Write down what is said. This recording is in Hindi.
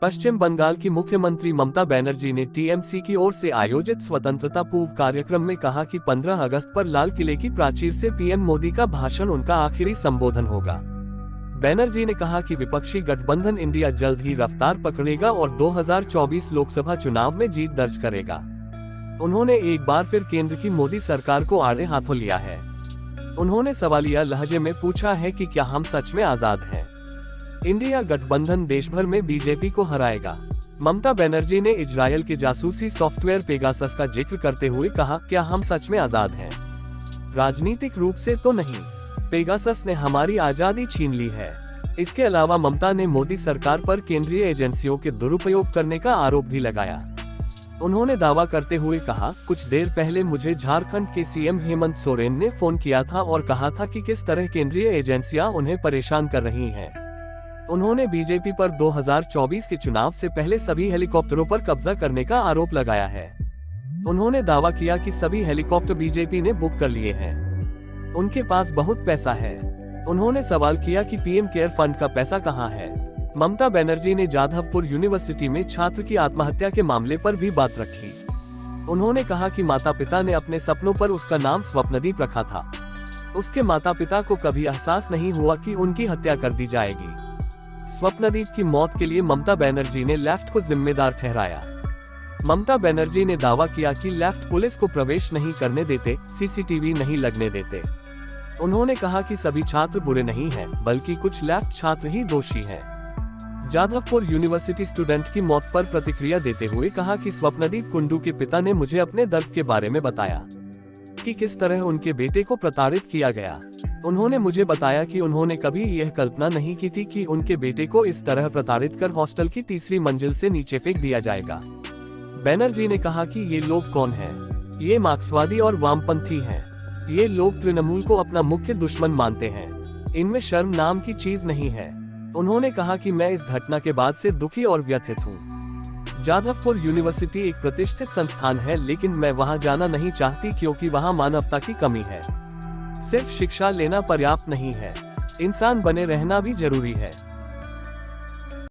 पश्चिम बंगाल की मुख्यमंत्री ममता बनर्जी ने टीएमसी की ओर से आयोजित स्वतंत्रता पूर्व कार्यक्रम में कहा कि 15 अगस्त पर लाल किले की प्राचीर से पीएम मोदी का भाषण उनका आखिरी संबोधन होगा। बनर्जी ने कहा कि विपक्षी गठबंधन इंडिया जल्द ही रफ्तार पकड़ेगा और 2024 लोकसभा चुनाव में जीत दर्ज करेगा। उन्होंने एक बार फिर केंद्र की मोदी सरकार को आड़े हाथों लिया है। उन्होंने सवालिया लहजे में पूछा है कि क्या हम सच में आजाद हैं? इंडिया गठबंधन देश भर में बीजेपी को हराएगा। ममता बनर्जी ने इजरायल के जासूसी सॉफ्टवेयर पेगासस का जिक्र करते हुए कहा, क्या हम सच में आजाद हैं? राजनीतिक रूप से तो नहीं, पेगासस ने हमारी आजादी छीन ली है। इसके अलावा ममता ने मोदी सरकार पर केंद्रीय एजेंसियों के दुरुपयोग करने का आरोप भी लगाया। उन्होंने दावा करते हुए कहा, कुछ देर पहले मुझे झारखंड के सीएम हेमंत सोरेन ने फोन किया था और कहा था कि किस तरह केंद्रीय एजेंसियां उन्हें परेशान कर रही हैं। उन्होंने बीजेपी पर 2024 के चुनाव से पहले सभी हेलीकॉप्टरों पर कब्जा करने का आरोप लगाया है। उन्होंने दावा किया कि सभी हेलीकॉप्टर बीजेपी ने बुक कर लिए हैं। उनके पास बहुत पैसा है। उन्होंने सवाल किया कि पीएम केयर फंड का पैसा कहां है। ममता बनर्जी ने जाधवपुर यूनिवर्सिटी में छात्र की आत्महत्या के मामले पर भी बात रखी। उन्होंने कहा कि माता पिता ने अपने सपनों पर उसका नाम स्वप्नदीप रखा था। उसके माता पिता को कभी एहसास नहीं हुआ कि उनकी हत्या कर दी जाएगी। स्वप्नदीप की मौत के लिए ममता बनर्जी ने लेफ्ट को जिम्मेदार ठहराया। ममता बनर्जी ने दावा किया कि लेफ्ट पुलिस को प्रवेश नहीं करने देते, सीसीटीवी नहीं लगने देते। उन्होंने कहा कि सभी छात्र बुरे नहीं हैं, बल्कि कुछ लेफ्ट छात्र ही दोषी हैं। जाधवपुर यूनिवर्सिटी स्टूडेंट की मौत पर प्रतिक्रिया देते हुए कहा कि स्वप्नदीप कुंडू के पिता ने मुझे अपने दर्द के बारे में बताया कि किस तरह उनके बेटे को प्रताड़ित किया गया। उन्होंने मुझे बताया कि उन्होंने कभी यह कल्पना नहीं की थी कि उनके बेटे को इस तरह प्रताड़ित कर हॉस्टल की तीसरी मंजिल से नीचे फेंक दिया जाएगा। बनर्जी ने कहा कि ये लोग कौन हैं? ये मार्क्सवादी और वामपंथी हैं। ये लोग तृणमूल को अपना मुख्य दुश्मन मानते हैं। इनमें शर्म नाम की चीज नहीं है। उन्होंने कहा कि मैं इस घटना के बाद से दुखी और व्यथित हूँ। जाधवपुर यूनिवर्सिटी एक प्रतिष्ठित संस्थान है, लेकिन मैं वहां जाना नहीं चाहती क्योंकि वहां मानवता की कमी है। सिर्फ शिक्षा लेना पर्याप्त नहीं है, इंसान बने रहना भी जरूरी है।